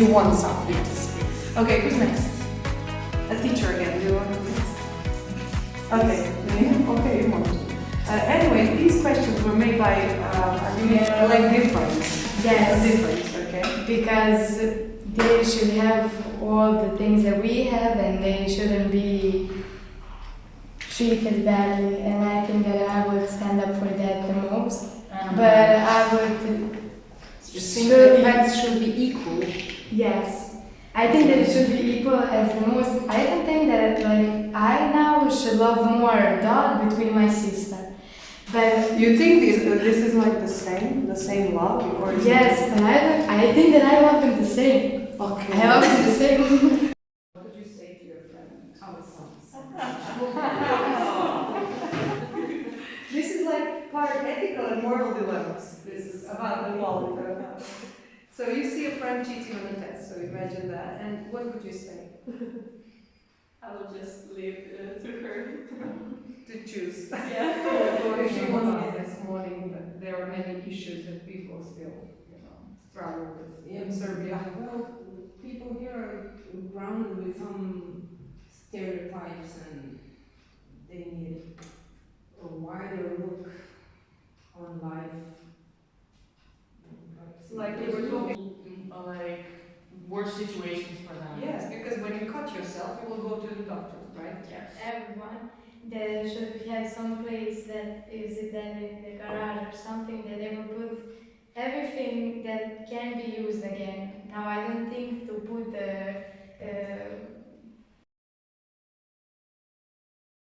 you want something to see. Okay, who's next? A teacher again. Do you want to next? Okay. Okay, you want to. Anyway, these questions were made by like difference. Yes. Difference, okay. Because they should have all the things that we have, and they shouldn't be treated badly. And I think that I would stand up for that the most. But I would. You think that pets should be equal? Yes. I think that it should be equal as the most. I don't think that like I now should love more dog between my sister. But you think this is like the same love, or is yes, but I think that I love them the same. Okay. I love them the same. What would you say to your friend? This is like part ethical and moral dilemmas. This is about equality. So you see a friend cheating on the test. So imagine that, and what would you say? I will just leave to her to choose. Yeah. Or if she was this morning, but there are many issues that people still, struggle with in Serbia. Well, people here are grounded with some stereotypes, and they need a wider look on life. Like we were talking. Like worse situations for them. Yes, because when you cut yourself, you will go to the doctor, right? Yes. Everyone, there should have some place that is it then in the garage or something that they will put everything that can be used again. Now I don't think